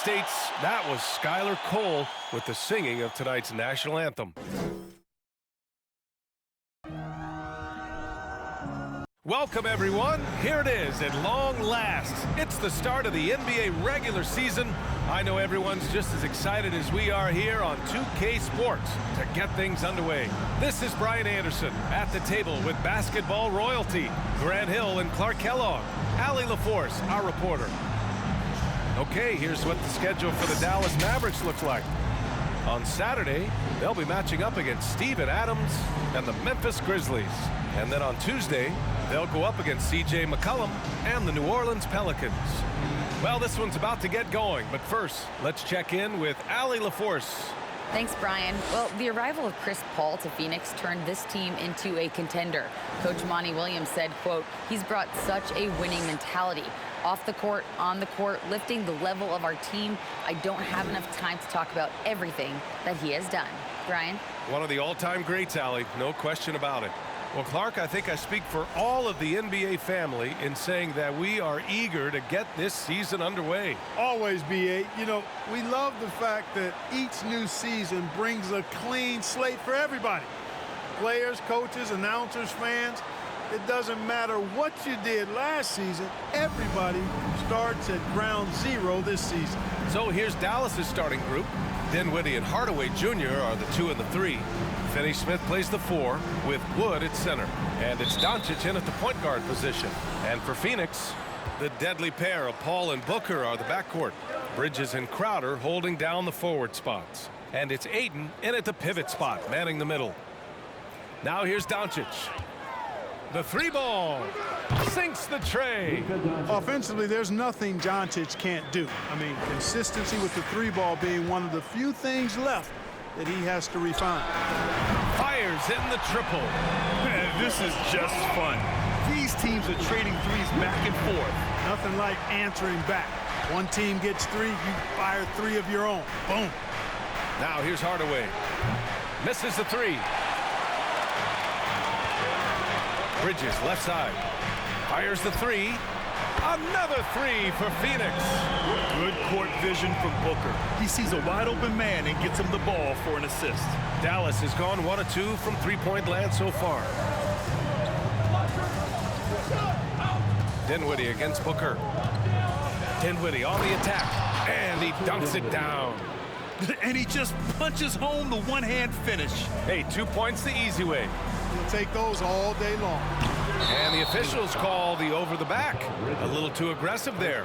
States, that was Skylar Cole with the singing of tonight's national anthem. Welcome, everyone. Here it is at long last. It's the start of the NBA regular season. I know everyone's just as excited as we are here on 2K Sports to get things underway. This is Brian Anderson at the table with basketball royalty, Grant Hill and Clark Kellogg, Allie LaForce, our reporter. Okay, here's what the schedule for the Dallas Mavericks looks like. On Saturday, they'll be matching up against Steven Adams and the Memphis Grizzlies. And then on Tuesday, they'll go up against C.J. McCollum and the New Orleans Pelicans. Well, this one's about to get going, but first, let's check in with Allie LaForce. Thanks, Brian. Well, the arrival of Chris Paul to Phoenix turned this team into a contender. Coach Monty Williams said, quote, he's brought such a winning mentality. Off the court, on the court, lifting the level of our team. I don't have enough time to talk about everything that he has done. Brian? One of the all-time greats, Allie. No question about it. Well, Clark, I think I speak for all of the NBA family in saying that we are eager to get this season underway. Always, B.A. You know, we love the fact that each new season brings a clean slate for everybody. Players, coaches, announcers, fans. It doesn't matter what you did last season. Everybody starts at ground zero this season. So here's Dallas's starting group. Dinwiddie and Hardaway Jr. are the 2 and the 3. Finney-Smith plays the 4 with Wood at center. And it's Doncic in at the point guard position. And for Phoenix, the deadly pair of Paul and Booker are the backcourt. Bridges and Crowder holding down the forward spots. And it's Ayton in at the pivot spot, manning the middle. Now here's Doncic. The 3-ball sinks the tray. Offensively, there's nothing Doncic can't do. I mean, consistency with the 3-ball being one of the few things left that he has to refine. Fires in the triple. Man, this is just fun. These teams are trading threes back and forth. Nothing like answering back. One team gets 3, you fire 3 of your own. Boom. Now here's Hardaway. Misses the 3. Bridges left side. Fires the 3. Another 3 for Phoenix. Good court vision from Booker. He sees a wide open man and gets him the ball for an assist. Dallas has gone 1 of 2 from three-point land so far. Dinwiddie against Booker. Dinwiddie on the attack. And he dunks it down. And he just punches home the one-hand finish. Hey, 2 points the easy way. He'll take those all day long. And the officials call the over the back. A little too aggressive there.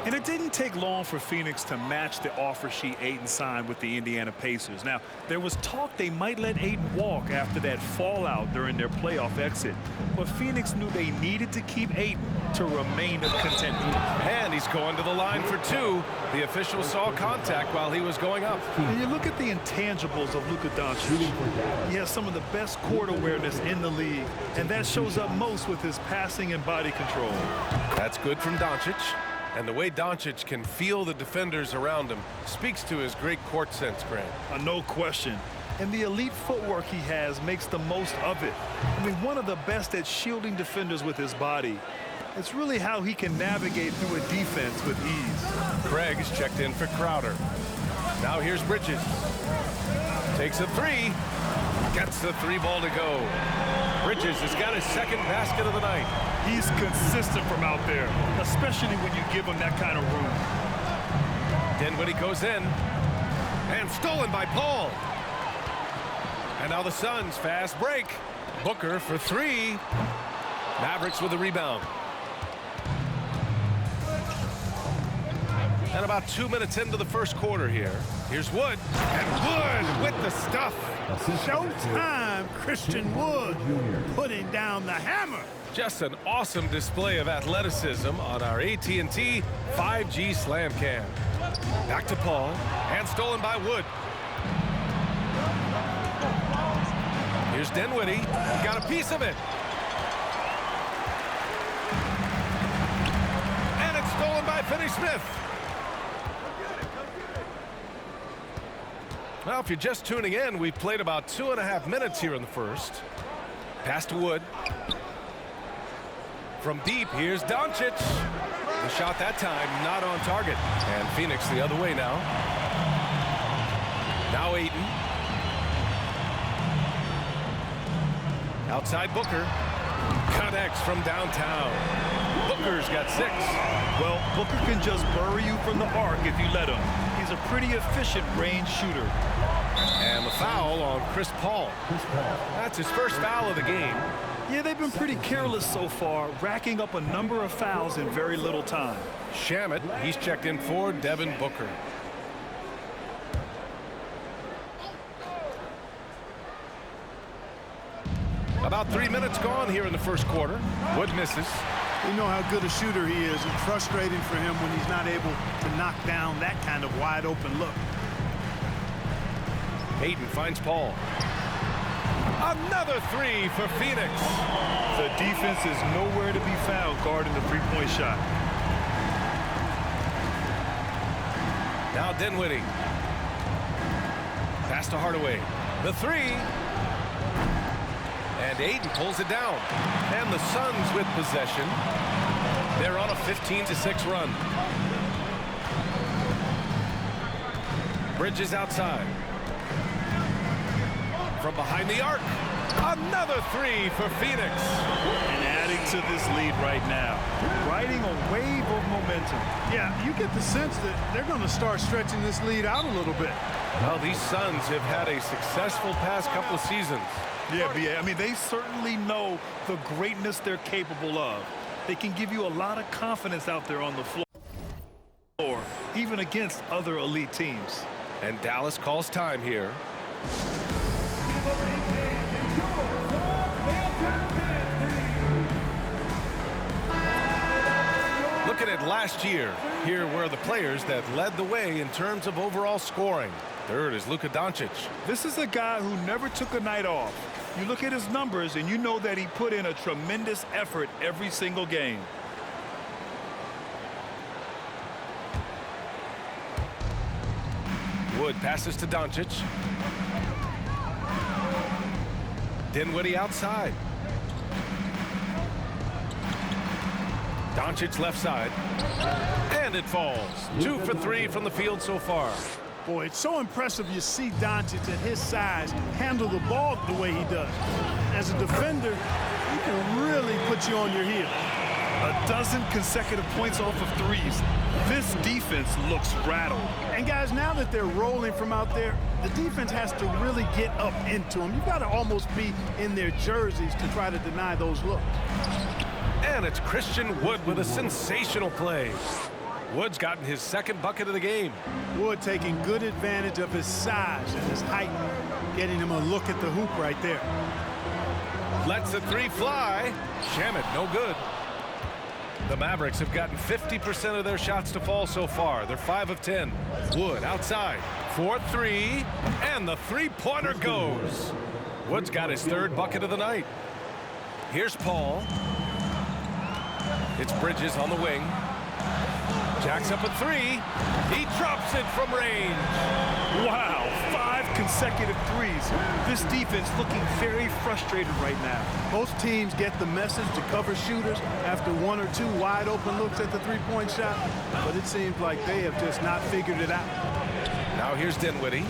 And it didn't take long for Phoenix to match the offer sheet Ayton signed with the Indiana Pacers. Now, there was talk they might let Ayton walk after that fallout during their playoff exit. But Phoenix knew they needed to keep Ayton to remain a contender. And he's going to the line for 2. The official saw contact while he was going up. And you look at the intangibles of Luka Doncic. He has some of the best court awareness in the league, and that shows up most with his passing and body control. That's good from Doncic. And the way Doncic can feel the defenders around him speaks to his great court sense, Grant. No question. And the elite footwork he has makes the most of it. I mean, one of the best at shielding defenders with his body. It's really how he can navigate through a defense with ease. Craig is checked in for Crowder. Now here's Bridges. Takes a 3. Gets the 3-ball to go. Bridges has got his second basket of the night. He's consistent from out there, especially when you give him that kind of room. Dinwiddie goes in. And stolen by Paul. And now the Suns fast break. Booker for 3. Mavericks with a rebound. And about 2 minutes into the first quarter here. Here's Wood. And Wood with the stuff. Showtime, Christian Wood putting down the hammer. Just an awesome display of athleticism on our AT&T 5G Slam Cam. Back to Paul. And stolen by Wood. Here's Dinwiddie. Got a piece of it. And it's stolen by Finney-Smith. Well, if you're just tuning in, we've played about 2.5 minutes here in the first. Pass to Wood. From deep, here's Doncic. The shot that time not on target. And Phoenix the other way now. Now Ayton. Outside Booker. Connects from downtown. Booker's got 6. Well, Booker can just bury you from the arc if you let him. He's a pretty efficient range shooter. And the foul on Chris Paul. That's his first foul of the game. Yeah, they've been pretty careless so far, racking up a number of fouls in very little time. Shamet, he's checked in for Devin Booker. About 3 minutes gone here in the first quarter. Wood misses. We know how good a shooter he is. It's frustrating for him when he's not able to knock down that kind of wide open look. Ayton finds Paul. Another 3 for Phoenix. The defense is nowhere to be found guarding the three-point shot. Now Dinwiddie. Pass to Hardaway. The 3. And Ayton pulls it down. And the Suns with possession. They're on a 15-6 run. Bridges outside. From behind the arc. Another 3 for Phoenix. And adding to this lead right now. Riding a wave of momentum. Yeah, you get the sense that they're going to start stretching this lead out a little bit. Well, these Suns have had a successful past couple of seasons. Yeah, B.A. I mean, they certainly know the greatness they're capable of. They can give you a lot of confidence out there on the floor, even against other elite teams. And Dallas calls time here. Looking at last year, here were the players that led the way in terms of overall scoring. Third is Luka Doncic. This is a guy who never took a night off. You look at his numbers and you know that he put in a tremendous effort every single game. Wood passes to Doncic. Dinwiddie outside. Doncic left side. And it falls. 2 for 3 from the field so far. Boy, it's so impressive you see Doncic at his size handle the ball the way he does. As a defender, he can really put you on your heel. A dozen consecutive points off of threes. This defense looks rattled. And guys, now that they're rolling from out there, the defense has to really get up into them. You've got to almost be in their jerseys to try to deny those looks. And it's Christian Wood with a sensational play. Wood's gotten his second bucket of the game. Wood taking good advantage of his size and his height, getting him a look at the hoop right there. Lets the 3 fly. Shamet, no good. The Mavericks have gotten 50% of their shots to fall so far. They're 5 of 10. Wood outside. 4-3. And the three-pointer goes. Wood's got his third bucket of the night. Here's Paul. It's Bridges on the wing. Jacks up a 3. He drops it from range. Wow, 5 consecutive threes. This defense looking very frustrated right now. Most teams get the message to cover shooters after 1 or 2 wide open looks at the three-point shot, but it seems like they have just not figured it out. Now here's Dinwiddie.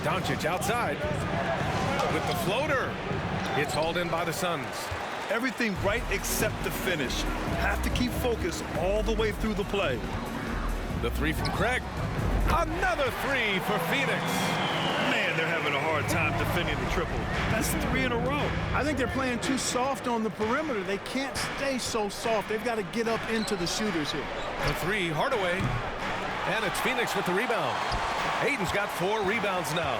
Doncic outside with the floater. It's hauled in by the Suns. Everything right except the finish. Have to keep focus all the way through the play. The 3 from Craig. Another 3 for Phoenix. Man, they're having a hard time defending the triple. That's 3 in a row. I think they're playing too soft on the perimeter. They can't stay so soft. They've got to get up into the shooters here. The 3, Hardaway. And it's Phoenix with the rebound. Ayton's got 4 rebounds now.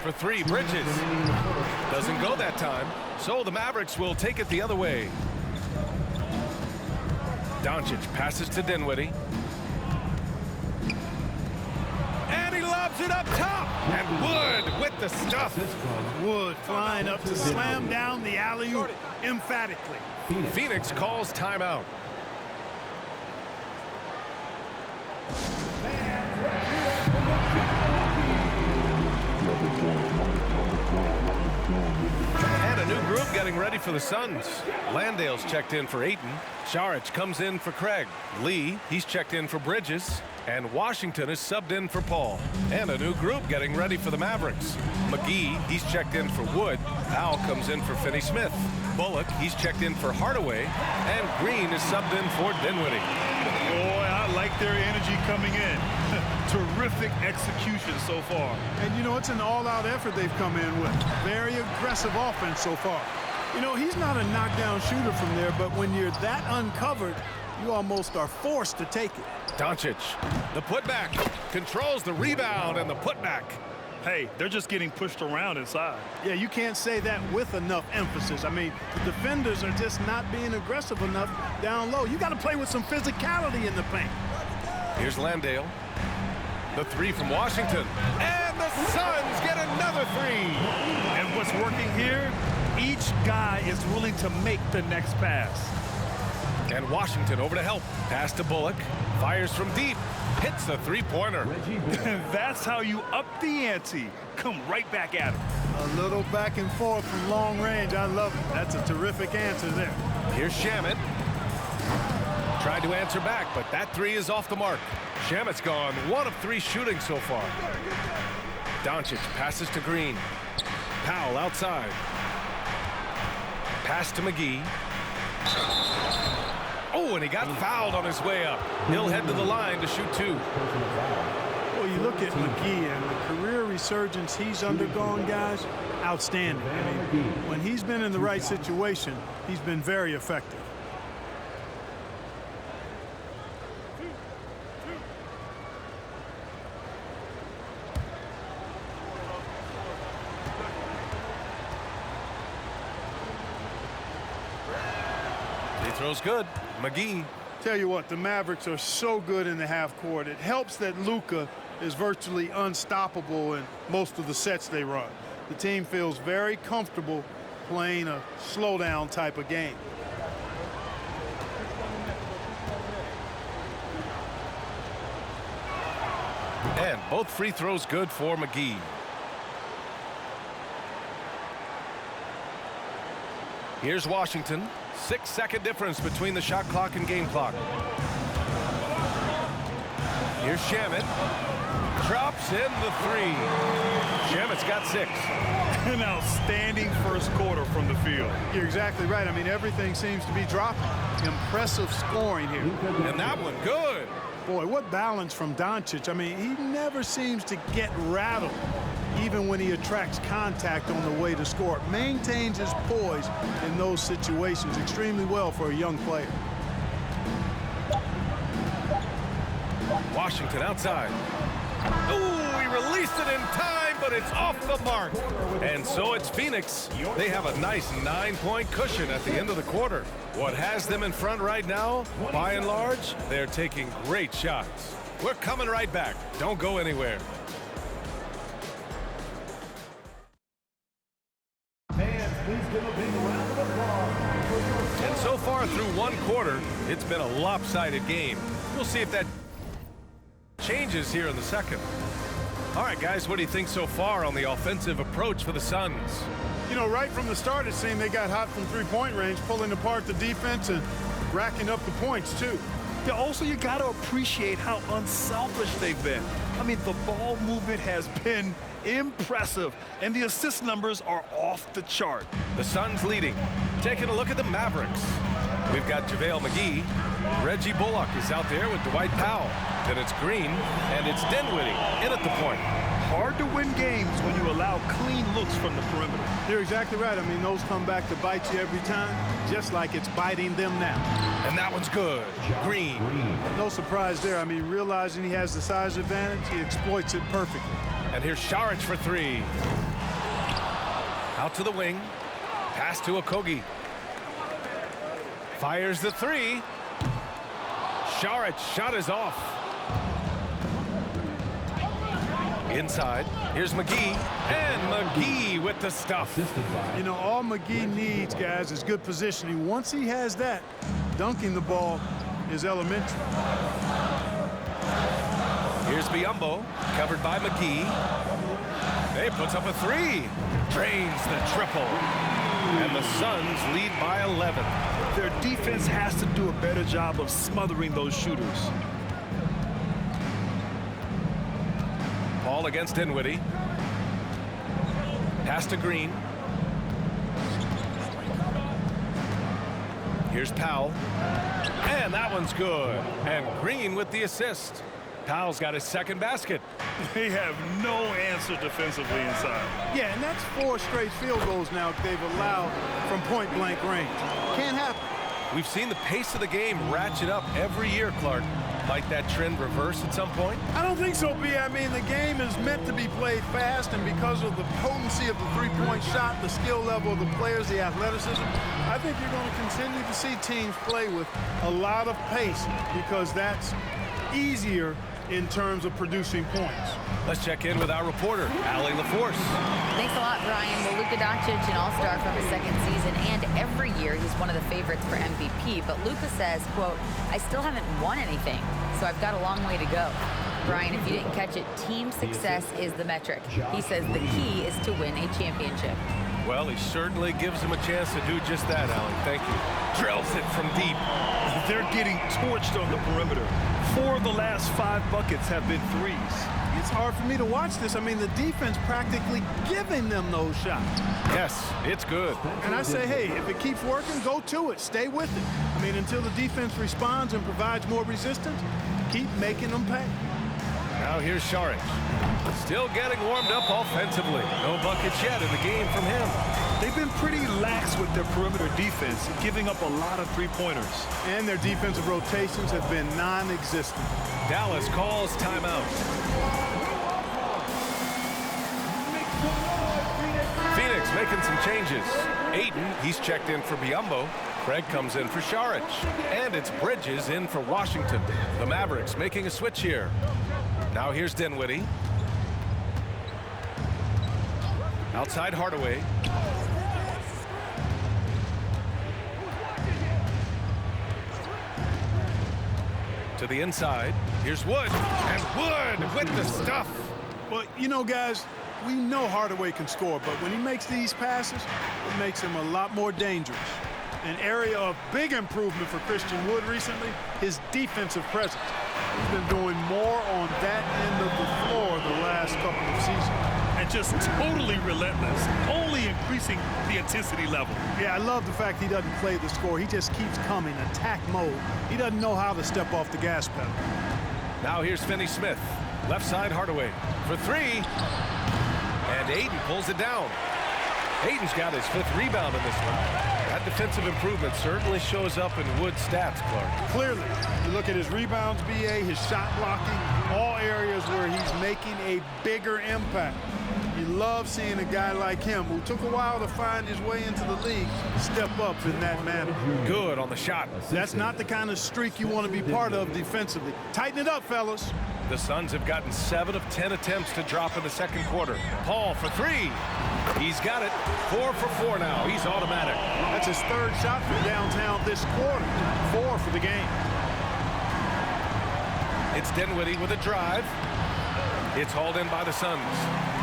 For 3, Bridges. Doesn't go that time. So the Mavericks will take it the other way. Doncic passes to Dinwiddie. And he lobs it up top. And Wood with the stuff. Wood flying up to slam down the alley-oop emphatically. Phoenix calls timeout. And a new group getting ready for the Suns. Landale's checked in for Ayton. Saric comes in for Craig. Lee, he's checked in for Bridges. And Washington is subbed in for Paul. And a new group getting ready for the Mavericks. McGee, he's checked in for Wood. Powell comes in for Finney-Smith. Bullock, he's checked in for Hardaway. And Green is subbed in for Dinwiddie. Boy, I like their energy coming in. Terrific execution so far. And, you know, it's an all-out effort they've come in with. Very aggressive offense so far. You know, he's not a knockdown shooter from there, but when you're that uncovered, you almost are forced to take it. Doncic, the putback, controls the rebound and the putback. Hey, they're just getting pushed around inside. Yeah, you can't say that with enough emphasis. I mean, the defenders are just not being aggressive enough down low. You got to play with some physicality in the paint. Here's Landale. The three from Washington. And the Suns get another three. And what's working here, each guy is willing to make the next pass. And Washington over to help. Pass to Bullock. Fires from deep. Hits the three-pointer. That's how you up the ante. Come right back at him. A little back and forth from long range. I love it. That's a terrific answer there. Here's Shamet. Tried to answer back, but that three is off the mark. Shamet's gone 1 of 3 shooting so far. Doncic passes to Green. Powell outside. Pass to McGee. Oh, and he got fouled on his way up. He'll head to the line to shoot 2. Well, you look at McGee and the career resurgence he's undergone, guys, outstanding. I mean, when he's been in the right situation, he's been very effective. He throws good. McGee. Tell you what, the Mavericks are so good in the half court. It helps that Luka is virtually unstoppable in most of the sets they run. The team feels very comfortable playing a slowdown type of game. And both free throws good for McGee. Here's Washington. 6-second difference between the shot clock and game clock. Here's Shamet. Drops in the 3. Shamet's got 6. An outstanding first quarter from the field. You're exactly right. I mean, everything seems to be dropping. Impressive scoring here. And that one good. Boy, what balance from Doncic. I mean, he never seems to get rattled, even when he attracts contact on the way to score. Maintains his poise in those situations extremely well for a young player. Washington outside. Oh, he released it in time, but it's off the mark. And so it's Phoenix. They have a nice 9-point cushion at the end of the quarter. What has them in front right now, by and large, they're taking great shots. We're coming right back. Don't go anywhere. And so far through one quarter, it's been a lopsided game. We'll see if that changes here in the second. All right, guys, what do you think so far on the offensive approach for the Suns? You know, right from the start, it seemed they got hot from three-point range, pulling apart the defense and racking up the points, too. Yeah, also, you got to appreciate how unselfish they've been. I mean, the ball movement has been impressive, and the assist numbers are off the chart. The Suns leading. Taking a look at the Mavericks. We've got JaVale McGee. Reggie Bullock is out there with Dwight Powell. Then it's Green, and it's Dinwiddie in at the point. Hard to win games when you allow clean looks from the perimeter. You're exactly right. I mean, those come back to bite you every time, just like it's biting them now. And that one's good. Green. No surprise there. I mean, realizing he has the size advantage, he exploits it perfectly. And here's Saric for 3. Out to the wing. Pass to Okogie. Fires the 3. Saric shot is off. Inside, here's McGee, and McGee with the stuff. You know, all McGee needs, guys, is good positioning. Once he has that, dunking the ball is elementary. Here's Biyombo, covered by McGee. He puts up a three. Drains the triple. And the Suns lead by 11. Their defense has to do a better job of smothering those shooters. Paul against Dinwiddie. Pass to Green. Here's Powell. And that one's good. And Green with the assist. Powell's got his second basket. They have no answer defensively inside. Yeah, and that's 4 straight field goals now they've allowed from point-blank range. Can't happen. We've seen the pace of the game ratchet up every year, Clark. Might that trend reverse at some point? I don't think so, B. I mean, the game is meant to be played fast, and because of the potency of the three-point shot, the skill level of the players, the athleticism, I think you're going to continue to see teams play with a lot of pace because that's easier in terms of producing points. Let's check in with our reporter, Allie LaForce. Thanks a lot, Brian. Well, Luka Doncic, an all-star from his second season, and every year he's one of the favorites for MVP. But Luka says, quote, I still haven't won anything, so I've got a long way to go. Brian, if you didn't catch it, team success is the metric. He says the key is to win a championship. Well, he certainly gives him a chance to do just that, Allie. Thank you. Drills it from deep. They're getting torched on the perimeter. 4 of the last 5 buckets have been threes. It's hard for me to watch this. I mean, the defense practically giving them those shots. Yes, it's good. And I say, hey, if it keeps working, go to it. Stay with it. I mean, until the defense responds and provides more resistance, keep making them pay. Now here's Šarić. Still getting warmed up offensively. No buckets yet in the game from him. They've been pretty lax with their perimeter defense, giving up a lot of three-pointers. And their defensive rotations have been non-existent. Dallas calls timeout. Phoenix making some changes. Ayton, he's checked in for Biyombo. Craig comes in for Šarić. And it's Bridges in for Washington. The Mavericks making a switch here. Now here's Dinwiddie. Outside Hardaway. To the inside. Here's Wood. And Wood with the stuff. Well, you know, guys, we know Hardaway can score, but when he makes these passes, it makes him a lot more dangerous. An area of big improvement for Christian Wood recently, his defensive presence. He's been doing more on that end of the floor the last couple of seasons. And just totally relentless, only increasing the intensity level. Yeah, I love the fact he doesn't play the score. He just keeps coming, attack mode. He doesn't know how to step off the gas pedal. Now here's Finney-Smith. Left side Hardaway for 3. And Ayton pulls it down. Ayton's got his 5th rebound in this round. That defensive improvement certainly shows up in Wood's stats, Clark. Clearly, you look at his rebounds, BA, his shot blocking, all areas where he's making a bigger impact. You love seeing a guy like him, who took a while to find his way into the league, step up in that manner. Good on the shot. That's not the kind of streak you want to be part of defensively. Tighten it up, fellas. The Suns have gotten 7 of 10 attempts to drop in the second quarter. Paul for 3. He's got it. 4 for 4 now. He's automatic. That's his 3rd shot from downtown this quarter. 4 for the game. It's Dinwiddie with a drive. It's hauled in by the Suns.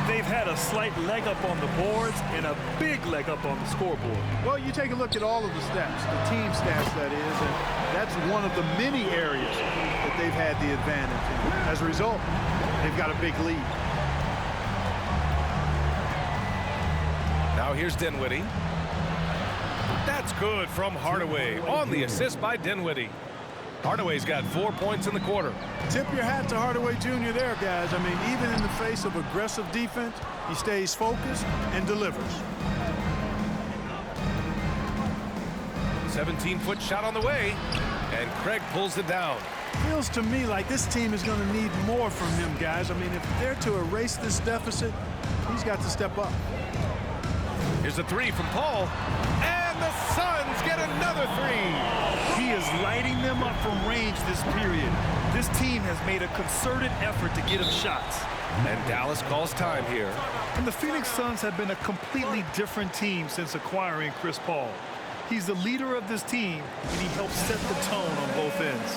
They've had a slight leg up on the boards and a big leg up on the scoreboard. Well, you take a look at all of the stats, the team stats, that is, and that's one of the many areas that they've had the advantage. And as a result, they've got a big lead. Now here's Dinwiddie. That's good from Hardaway on the assist by Dinwiddie. Hardaway's got 4 points in the quarter. Tip your hat to Hardaway Jr. there, guys. I mean, even in the face of aggressive defense, he stays focused and delivers. 17-foot shot on the way, and Craig pulls it down. Feels to me like this team is going to need more from him, guys. I mean, if they're to erase this deficit, he's got to step up. Here's a 3 from Paul, and the Suns get another 3. He is lighting them up from range this period. This team has made a concerted effort to get him shots. And Dallas calls time here. And the Phoenix Suns have been a completely different team since acquiring Chris Paul. He's the leader of this team, and he helps set the tone on both ends.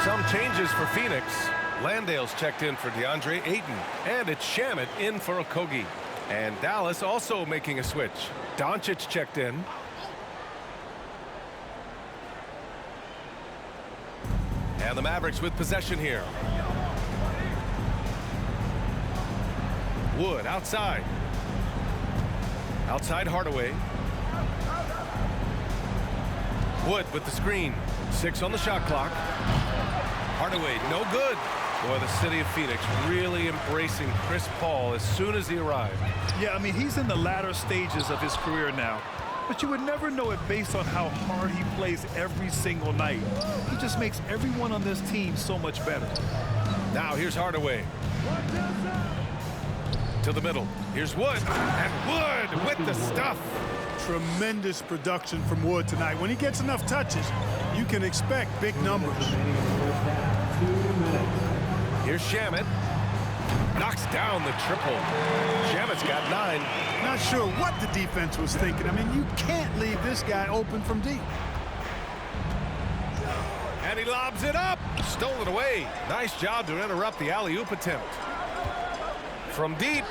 Some changes for Phoenix. Landale's checked in for DeAndre Ayton. And it's Shamet in for Okogie. And Dallas also making a switch. Doncic checked in. And the Mavericks with possession here. Wood outside. Outside Hardaway. Wood with the screen. 6 on the shot clock. Hardaway, no good. Boy, the city of Phoenix really embracing Chris Paul as soon as he arrived. Yeah, I mean, he's in the latter stages of his career now. But you would never know it based on how hard he plays every single night. He just makes everyone on this team so much better. Now here's Hardaway. To the middle. Here's Wood. And Wood with the stuff. Tremendous production from Wood tonight. When he gets enough touches, you can expect big numbers. Here's Shamet. Knocks down the triple. Shamet's got 9. Not sure what the defense was thinking. I mean, you can't leave this guy open from deep. And he lobs it up. Stole it away. Nice job to interrupt the alley-oop attempt. From deep.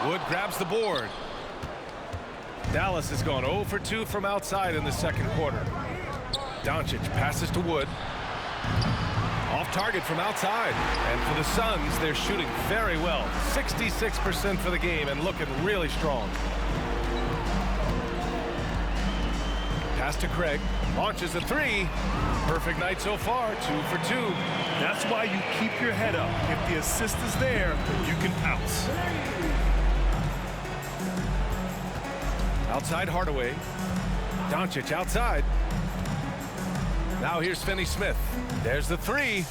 Wood grabs the board. Dallas has gone 0 for 2 from outside in the second quarter. Doncic passes to Wood. Off target from outside. And for the Suns, they're shooting very well. 66% for the game and looking really strong. Pass to Craig. Launches a 3. Perfect night so far. 2 for 2. That's why you keep your head up. If the assist is there, you can pounce. Outside Hardaway. Doncic outside. Now here's Finney-Smith. There's the 3.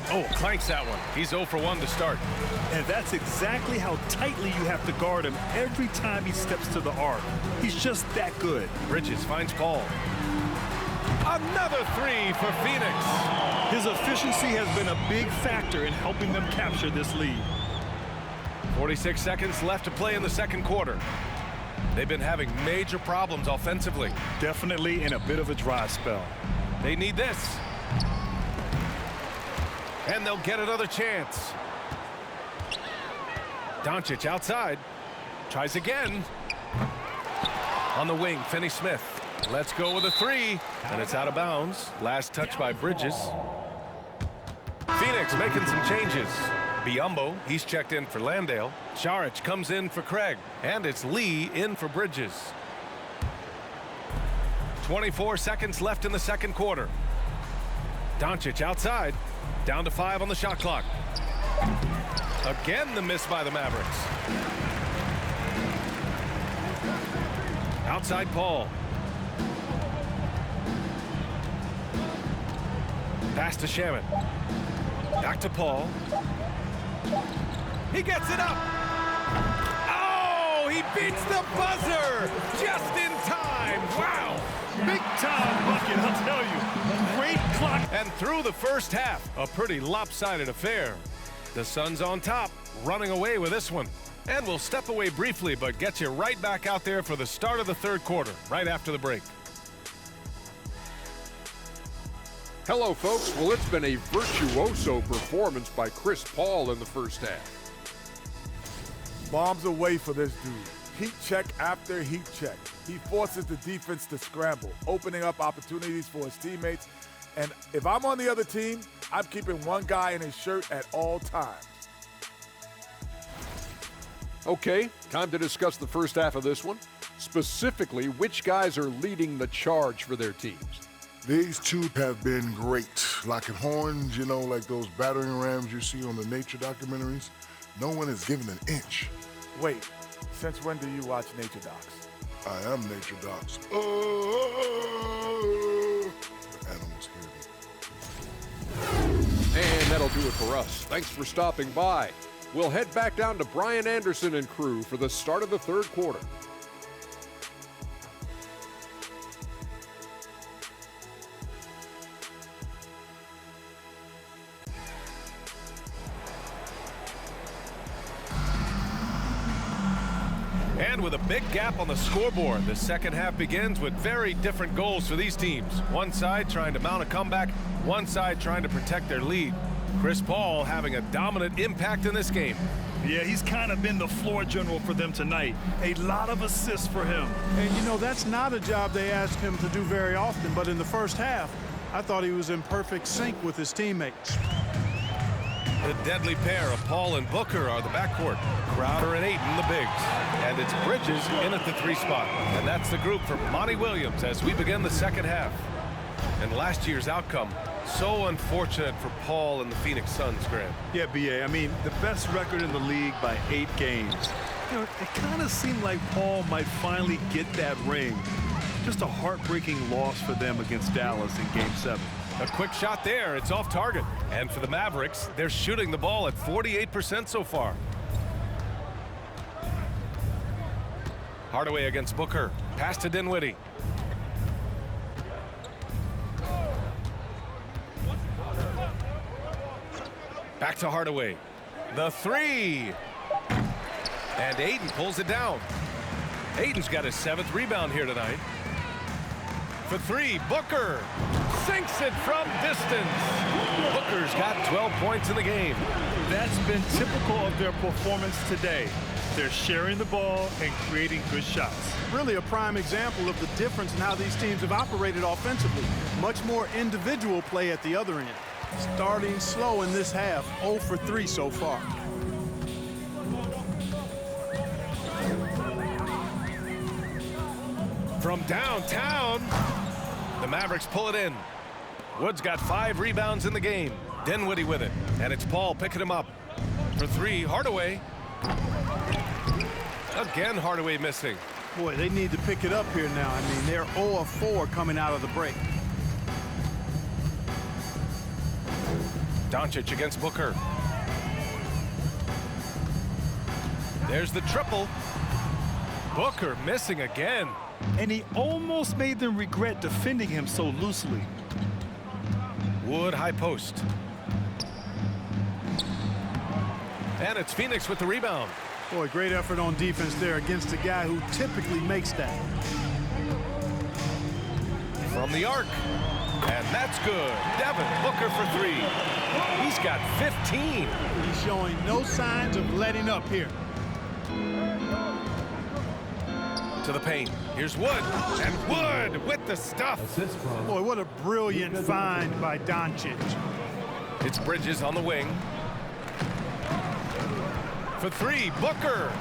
Oh, clanks that one. He's 0 for 1 to start. And that's exactly how tightly you have to guard him every time he steps to the arc. He's just that good. Bridges finds Paul. Another 3 for Phoenix. His efficiency has been a big factor in helping them capture this lead. 46 seconds left to play in the second quarter. They've been having major problems offensively. Definitely in a bit of a dry spell. They need this. And they'll get another chance. Doncic outside. Tries again. On the wing, Finney-Smith. Let's go with a 3. And it's out of bounds. Last touch by Bridges. Phoenix making some changes. Biyombo, he's checked in for Landale. Saric comes in for Craig. And it's Lee in for Bridges. 24 seconds left in the second quarter. Doncic outside. Down to 5 on the shot clock. Again, the miss by the Mavericks. Outside Paul. Pass to Shamet. Back to Paul. He gets it up. Oh, he beats the buzzer just in time. Wow. Big time bucket, I'll tell you. Great clock. And through the first half, a pretty lopsided affair. The Suns on top, running away with this one. And we'll step away briefly, but get you right back out there for the start of the third quarter, right after the break. Hello, folks. Well, it's been a virtuoso performance by Chris Paul in the first half. Bombs away for this dude. Heat check after heat check. He forces the defense to scramble, opening up opportunities for his teammates. And if I'm on the other team, I'm keeping one guy in his shirt at all times. Okay, time to discuss the first half of this one. Specifically, which guys are leading the charge for their teams? These two have been great. Locking horns, you know, like those battering rams you see on the nature documentaries. No one is given an inch. Wait, since when do you watch Nature Docs? I am Nature Docs. The animals hear me. And that'll do it for us. Thanks for stopping by. We'll head back down to Brian Anderson and crew for the start of the third quarter. And with a big gap on the scoreboard, the second half begins with very different goals for these teams. One side trying to mount a comeback, one side trying to protect their lead. Chris Paul having a dominant impact in this game. Yeah, he's kind of been the floor general for them tonight. A lot of assists for him. And, you know, that's not a job they ask him to do very often, but in the first half, I thought he was in perfect sync with his teammates. The deadly pair of Paul and Booker are the backcourt. Crowder and Ayton, the bigs. And it's Bridges in at the 3 spot. And that's the group for Monty Williams as we begin the second half. And last year's outcome, so unfortunate for Paul and the Phoenix Suns, Grant. Yeah, B.A., I mean, the best record in the league by 8 games. You know, it kind of seemed like Paul might finally get that ring. Just a heartbreaking loss for them against Dallas in Game 7. A quick shot there. It's off target. And for the Mavericks, they're shooting the ball at 48% so far. Hardaway against Booker. Pass to Dinwiddie. Back to Hardaway. The 3. And Ayton pulls it down. Ayton's got his 7th rebound here tonight. For 3, Booker sinks it from distance. Booker's got 12 points in the game. That's been typical of their performance today. They're sharing the ball and creating good shots. Really a prime example of the difference in how these teams have operated offensively. Much more individual play at the other end. Starting slow in this half, 0 for 3 so far. From downtown, the Mavericks pull it in. Wood's got 5 rebounds in the game. Dinwiddie with it, and it's Paul picking him up. For 3, Hardaway. Again, Hardaway missing. Boy, they need to pick it up here now. I mean, they're 0 of 4 coming out of the break. Doncic against Booker. There's the triple. Booker missing again. And he almost made them regret defending him so loosely. Wood high post. And it's Phoenix with the rebound. Boy, great effort on defense there against a guy who typically makes that. From the arc. And that's good. Devin Booker for 3. He's got 15. He's showing no signs of letting up here. To the paint. Here's Wood. And Wood with the stuff. Boy, what a brilliant find by Doncic. It's Bridges on the wing. For 3, Booker.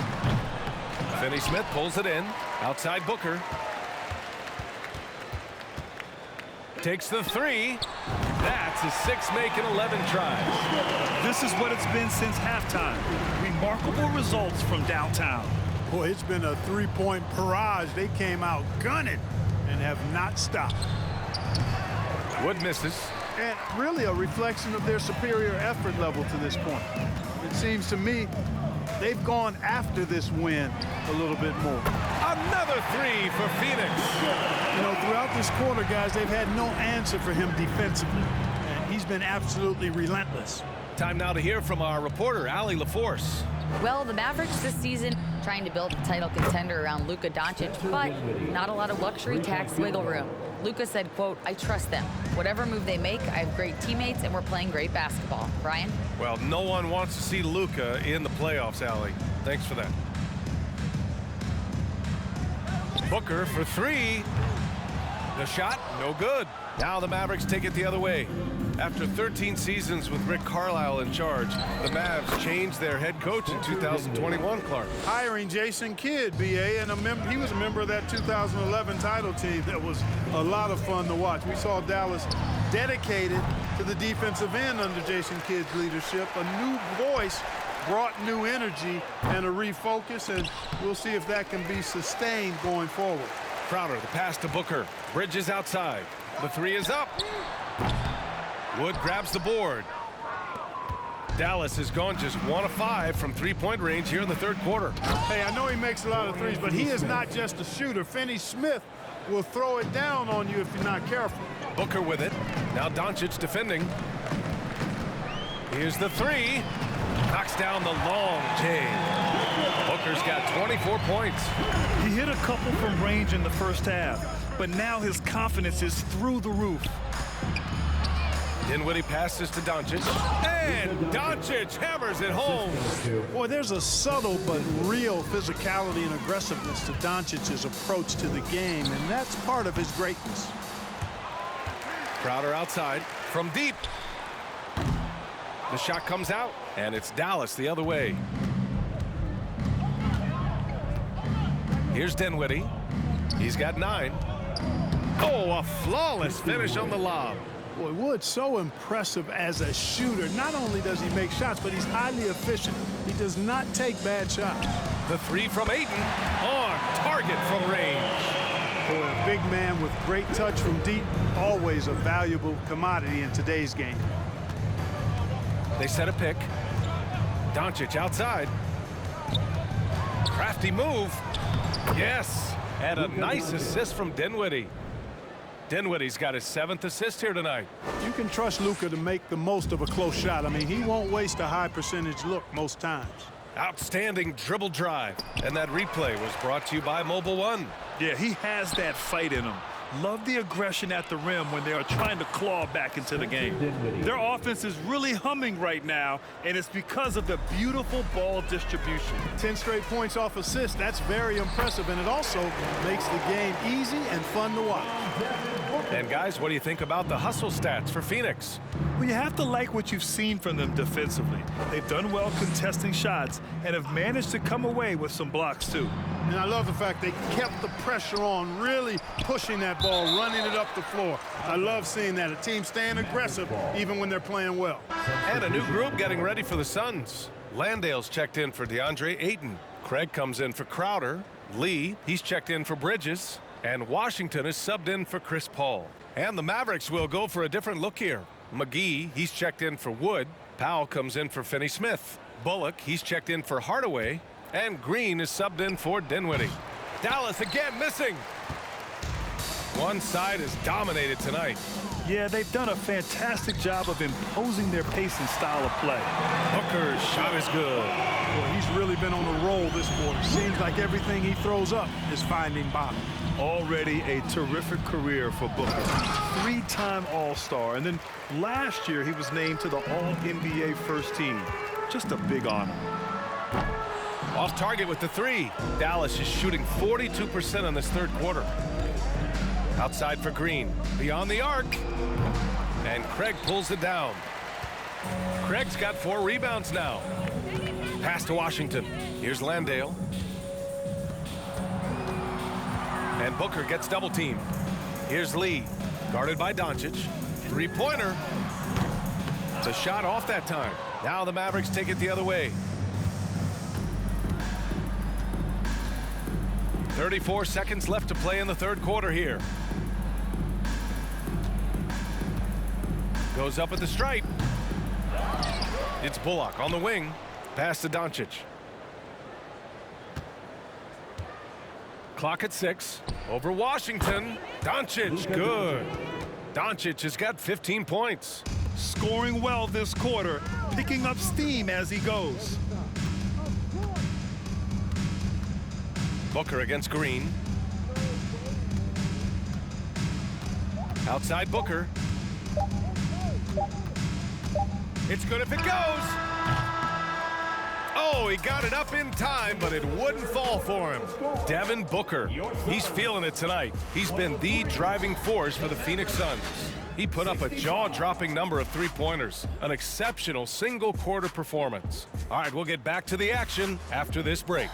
Finney-Smith pulls it in. Outside Booker. Takes the 3. That's his 6th make in 11 tries. This is what it's been since halftime. Remarkable results from downtown. Boy, it's been a 3-point barrage. They came out gunning and have not stopped. Wood misses. And really a reflection of their superior effort level to this point. It seems to me they've gone after this win a little bit more. Another 3 for Phoenix. You know, throughout this quarter, guys, they've had no answer for him defensively. And he's been absolutely relentless. Time now to hear from our reporter, Allie LaForce. Well, the Mavericks this season trying to build a title contender around Luka Doncic, but not a lot of luxury tax wiggle room. Luka said, quote, "I trust them. Whatever move they make, I have great teammates and we're playing great basketball." Brian? Well, no one wants to see Luka in the playoffs, Allie. Thanks for that. Booker for 3. The shot, no good. Now the Mavericks take it the other way. After 13 seasons with Rick Carlisle in charge, the Mavs changed their head coach in 2021, Clark. Hiring Jason Kidd, BA, and he was a member of that 2011 title team. That was a lot of fun to watch. We saw Dallas dedicated to the defensive end under Jason Kidd's leadership. A new voice brought new energy and a refocus, and we'll see if that can be sustained going forward. Crowder, the pass to Booker. Bridges outside. The 3 is up. Wood grabs the board. Dallas has gone just 1 of 5 from 3-point range here in the 3rd quarter. Hey, I know he makes a lot of threes, but he is not just a shooter. Finney-Smith will throw it down on you if you're not careful. Booker with it. Now Doncic defending. Here's the 3. Knocks down the long J. Booker's got 24 points. He hit a couple from range in the first half, but now his confidence is through the roof. Dinwiddie passes to Doncic. And Doncic hammers it home. Boy, there's a subtle but real physicality and aggressiveness to Doncic's approach to the game, and that's part of his greatness. Crowder outside from deep. The shot comes out, and it's Dallas the other way. Here's Dinwiddie. He's got 9. Oh, a flawless finish on the lob. Boy, Wood's so impressive as a shooter. Not only does he make shots, but he's highly efficient. He does not take bad shots. The 3 from Ayton on target from range. Boy, a big man with great touch from deep, always a valuable commodity in today's game. They set a pick. Doncic outside. Crafty move. Yes, and a nice assist from Dinwiddie. Dinwiddie's got his 7th assist here tonight. You can trust Luka to make the most of a close shot. I mean, he won't waste a high percentage look most times. Outstanding dribble drive. And that replay was brought to you by Mobile One. Yeah, he has that fight in him. Love the aggression at the rim when they are trying to claw back into the game. Their offense is really humming right now, and it's because of the beautiful ball distribution. 10 straight points off assists. That's very impressive, and it also makes the game easy and fun to watch. And guys, what do you think about the hustle stats for Phoenix? Well, you have to like what you've seen from them defensively. They've done well contesting shots and have managed to come away with some blocks too. And I love the fact they kept the pressure on, really pushing that ball, running it up the floor. I love seeing that. A team staying aggressive even when they're playing well. And a new group getting ready for the Suns. Landale's checked in for DeAndre Ayton. Craig comes in for Crowder. Lee, he's checked in for Bridges. And Washington is subbed in for Chris Paul. And the Mavericks will go for a different look here. McGee, he's checked in for Wood. Powell comes in for Finney-Smith. Bullock, he's checked in for Hardaway. And Green is subbed in for Dinwiddie. Dallas again missing. One side is dominated tonight. Yeah, they've done a fantastic job of imposing their pace and style of play. Booker's shot is good. Boy, he's really been on a roll this quarter. Seems like everything he throws up is finding bottom. Already a terrific career for Booker. 3-time All-Star, and then last year he was named to the All-NBA First Team. Just a big honor. Off target with the 3. Dallas is shooting 42% in this third quarter. Outside for Green. Beyond the arc. And Craig pulls it down. Craig's got 4 rebounds now. Pass to Washington. Here's Landale. And Booker gets double teamed. Here's Lee. Guarded by Doncic. 3-pointer. The shot off that time. Now the Mavericks take it the other way. 34 seconds left to play in the third quarter here. Goes up at the stripe. It's Bullock on the wing. Pass to Doncic. Clock at 6. Over Washington. Doncic, good. Doncic has got 15 points. Scoring well this quarter, picking up steam as he goes. Booker against Green. Outside Booker. It's good if it goes. Oh, he got it up in time, but it wouldn't fall for him. Devin Booker, he's feeling it tonight. He's been the driving force for the Phoenix Suns. He put up a jaw-dropping number of 3-pointers. An exceptional single-quarter performance. All right, we'll get back to the action after this break.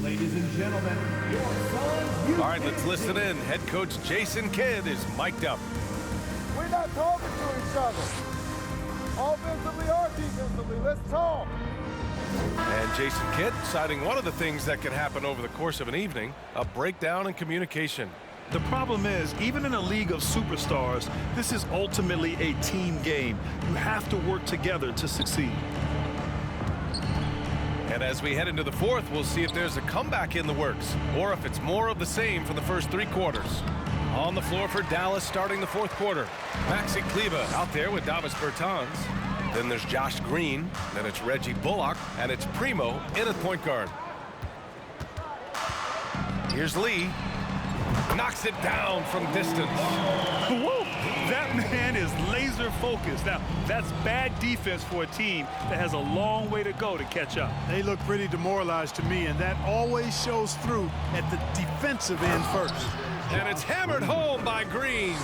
Ladies and gentlemen, your Suns. All right, let's listen in. Head coach Jason Kidd is mic'd up. We're not talking to each other. Offensively or defensively, let's talk. And Jason Kidd citing one of the things that can happen over the course of an evening, a breakdown in communication. The problem is, even in a league of superstars, this is ultimately a team game. You have to work together to succeed. And as we head into the fourth, we'll see if there's a comeback in the works or if it's more of the same for the first 3 quarters. On the floor for Dallas starting the fourth quarter. Maxi Kleber out there with Davis Bertans. Then there's Josh Green. Then it's Reggie Bullock. And it's Primo in at point guard. Here's Lee. Knocks it down from distance. Whoa, that man is laser focused. Now, that's bad defense for a team that has a long way to go to catch up. They look pretty demoralized to me, and that always shows through at the defensive end first. And it's hammered home by Green.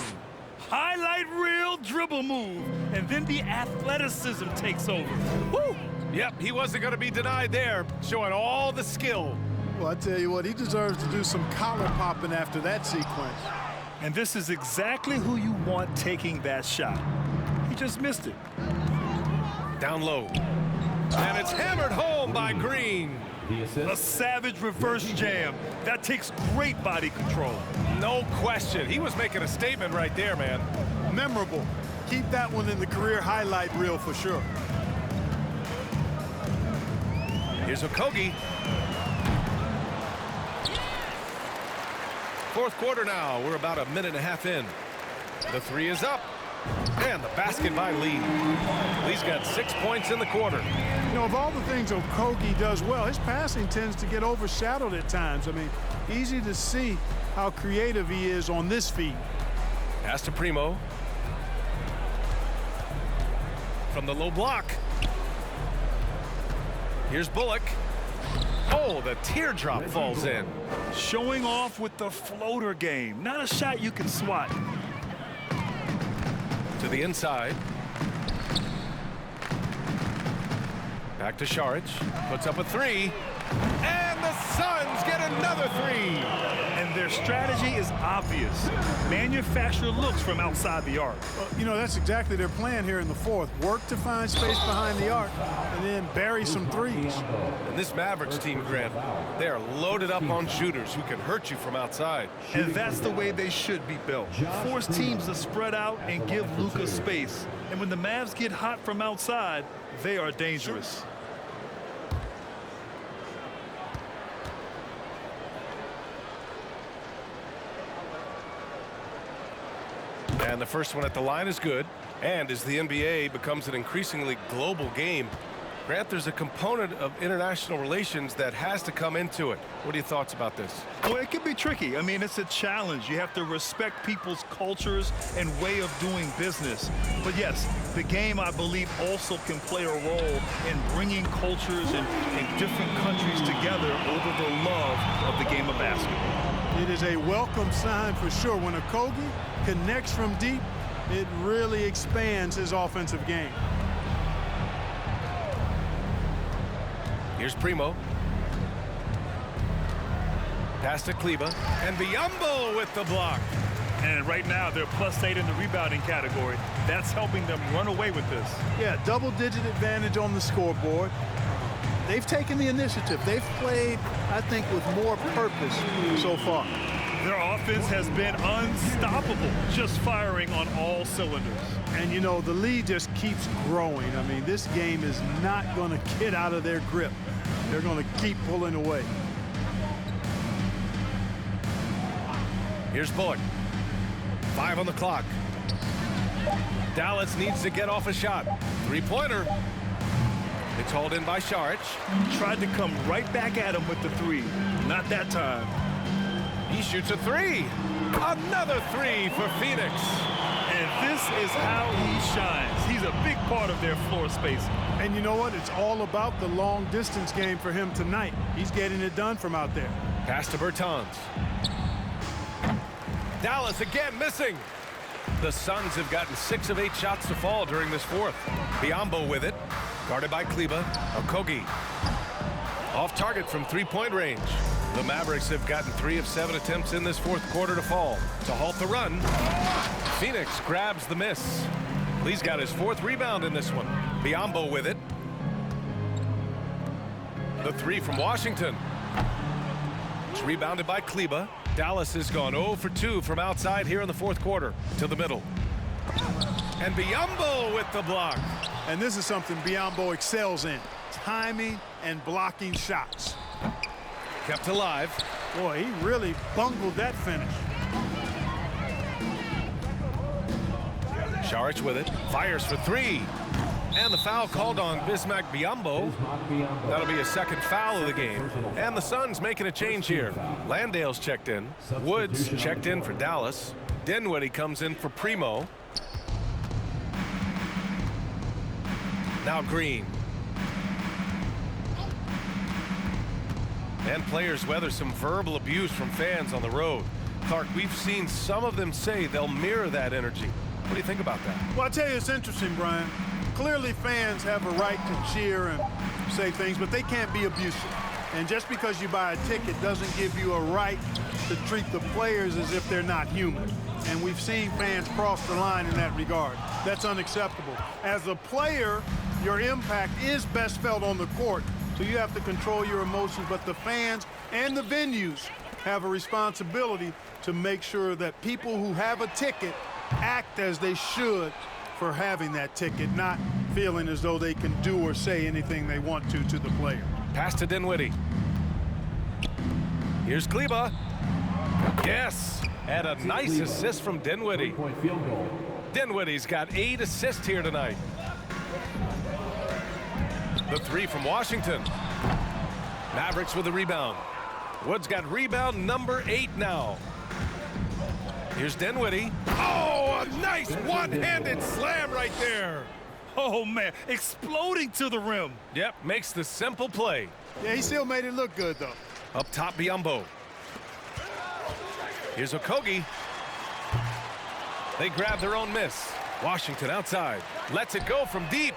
Highlight reel dribble move, and then the athleticism takes over. Woo! Yep, he wasn't going to be denied there, showing all the skill. Well, I tell you what, he deserves to do some collar popping after that sequence. And this is exactly who you want taking that shot. He just missed it. Down low. And it's hammered home by Green. A savage reverse jam. That takes great body control. No question. He was making a statement right there, man. Memorable. Keep that one in the career highlight reel for sure. Here's Okogie. Fourth quarter now. We're about a minute and a half in. The three is up. And the basket by Lee. Lee's got 6 points in the quarter. You know, of all the things Okogie does well, his passing tends to get overshadowed at times. I mean, easy to see how creative he is on this feed. Pass to Primo. From the low block. Here's Bullock. Oh, the teardrop falls in. Showing off with the floater game. Not a shot you can swat. To the inside. Back to Šarić. Puts up a three. And the Suns get another three. And their strategy is obvious. Manufacture looks from outside the arc. Well, you know, that's exactly their plan here in the fourth. Work to find space behind the arc and then bury some threes. And this Mavericks team, Grant, they are loaded up on shooters who can hurt you from outside. And that's the way they should be built. Force teams to spread out and give Luka space. And when the Mavs get hot from outside, they are dangerous. And the first one at the line is good. And as the NBA becomes an increasingly global game, Grant, there's a component of international relations that has to come into it. What are your thoughts about this? Well, it can be tricky. I mean, it's a challenge. You have to respect people's cultures and way of doing business. But yes, the game, I believe, also can play a role in bringing cultures and different countries together over the love of the game of basketball. It is a welcome sign for sure. When Okogie connects from deep, it really expands his offensive game. Here's Primo. Pass to Kleber. And Biyombo with the block. And right now, they're +8 in the rebounding category. That's helping them run away with this. Yeah, double-digit advantage on the scoreboard. They've taken the initiative. They've played, I think, with more purpose so far. Their offense has been unstoppable, just firing on all cylinders. And, you know, the lead just keeps growing. I mean, this game is not going to get out of their grip. They're going to keep pulling away. Here's Bullock. 5 on the clock. Dallas needs to get off a shot. Three-pointer. It's hauled in by Šarić. Tried to come right back at him with the three. Not that time. He shoots a three. Another three for Phoenix. And this is how he shines. He's a big part of their floor space. And you know what? It's all about the long distance game for him tonight. He's getting it done from out there. Pass to Bertans. Dallas again missing. The Suns have gotten 6 of 8 shots to fall during this fourth. Biyombo with it. Guarded by Kleber. Okogie. Off target from three-point range. The Mavericks have gotten 3 of 7 attempts in this fourth quarter to fall. To halt the run, Phoenix grabs the miss. Lee's got his 4th rebound in this one. Biyombo with it. The three from Washington. It's rebounded by Kleber. Dallas has gone 0 for 2 from outside here in the fourth quarter. To the middle. And Biyombo with the block. And this is something Biyombo excels in. Timing and blocking shots. Kept alive. Boy, he really bungled that finish. Šarić with it. Fires for 3. And the foul called on Bismack Biyombo. That'll be a second foul of the game. And the Suns making a change here. Landale's checked in. Woods checked in for Dallas. Dinwiddie comes in for Primo. Now Green. And players weather some verbal abuse from fans on the road. Clark, we've seen some of them say they'll mirror that energy. What do you think about that? Well, I tell you, it's interesting, Brian. Clearly, fans have a right to cheer and say things, but they can't be abusive. And just because you buy a ticket doesn't give you a right to treat the players as if they're not human. And we've seen fans cross the line in that regard. That's unacceptable. As a player, your impact is best felt on the court, so you have to control your emotions, but the fans and the venues have a responsibility to make sure that people who have a ticket act as they should for having that ticket, not feeling as though they can do or say anything they want to the player. Pass to Dinwiddie. Here's Kleber. Yes, and a nice assist from Dinwiddie. Dinwiddie's got 8 assists here tonight. The 3 from Washington. Mavericks with the rebound. Woods got rebound number 8 now. Here's Dinwiddie. Oh, a nice one-handed slam right there. Oh, man, exploding to the rim. Yep, makes the simple play. Yeah, he still made it look good, though. Up top, Biyombo. Here's Okogie. They grab their own miss. Washington outside. Lets it go from deep.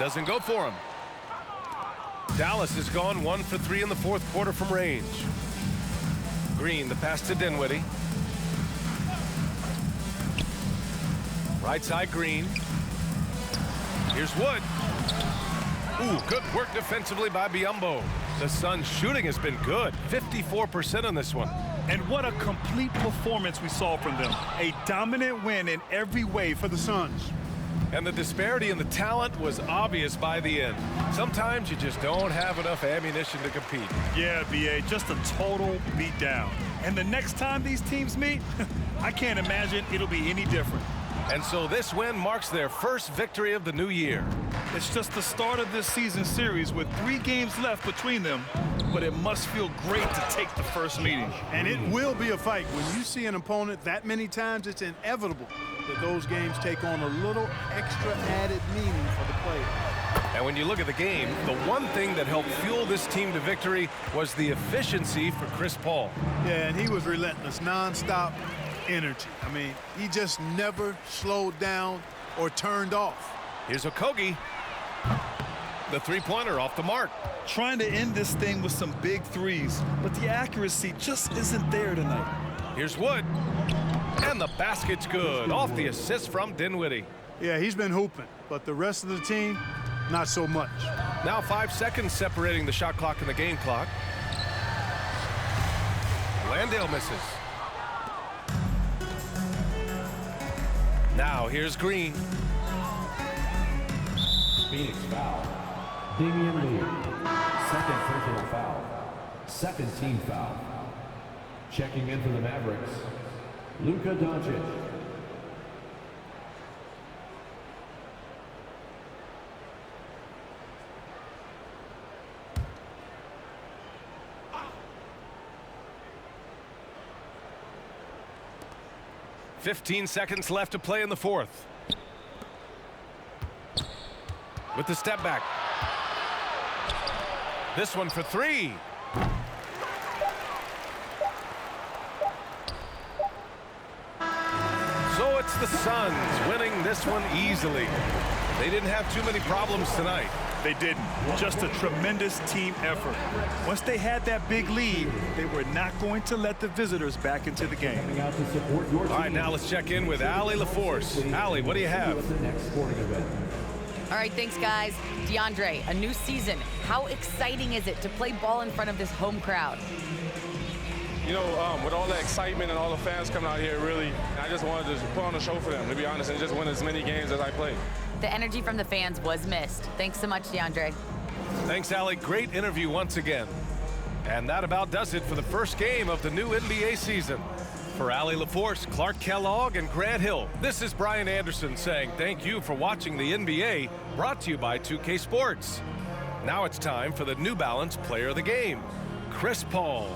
Doesn't go for him. Dallas has gone 1 for 3 in the fourth quarter from range. Green, the pass to Dinwiddie. Right side, Green. Here's Wood. Ooh, good work defensively by Biyombo. The Suns' shooting has been good. 54% on this one. And what a complete performance we saw from them. A dominant win in every way for the Suns. And the disparity in the talent was obvious by the end. Sometimes you just don't have enough ammunition to compete. Yeah, B.A., just a total beatdown. And the next time these teams meet, I can't imagine it'll be any different. And so this win marks their first victory of the new year. It's just the start of this season series with 3 games left between them, but it must feel great to take the first meeting. And it will be a fight. When you see an opponent that many times, it's inevitable that those games take on a little extra added meaning for the player. And when you look at the game, the one thing that helped fuel this team to victory was the efficiency for Chris Paul. Yeah, and he was relentless, nonstop energy. I mean, he just never slowed down or turned off. Here's Okogie. The three-pointer off the mark. Trying to end this thing with some big threes, but the accuracy just isn't there tonight. Here's Wood. And the basket's good. Off the assist from Dinwiddie. Yeah, he's been hooping, but the rest of the team, not so much. Now 5 seconds separating the shot clock and the game clock. Landale misses. Now here's Green. Phoenix foul. Damian Lee. Second personal foul. Second team foul. Checking in for the Mavericks, Luka Doncic. .15 seconds left to play in the fourth. With the step back. This one for 3. So it's the Suns winning this one easily. They didn't have too many problems tonight. They didn't. Just a tremendous team effort. Once they had that big lead, they were not going to let the visitors back into the game. All right, now let's check in with Allie LaForce. Allie, what do you have? All right, thanks, guys. DeAndre, a new season. How exciting is it to play ball in front of this home crowd? You know, with all the excitement and all the fans coming out here, really, I just wanted to put on a show for them, to be honest, and just win as many games as I play. The energy from the fans was missed. Thanks so much, DeAndre. Thanks, Allie. Great interview once again. And that about does it for the first game of the new NBA season. For Allie LaForce, Clark Kellogg, and Grant Hill, this is Brian Anderson saying thank you for watching the NBA, brought to you by 2K Sports. Now it's time for the New Balance Player of the Game, Chris Paul.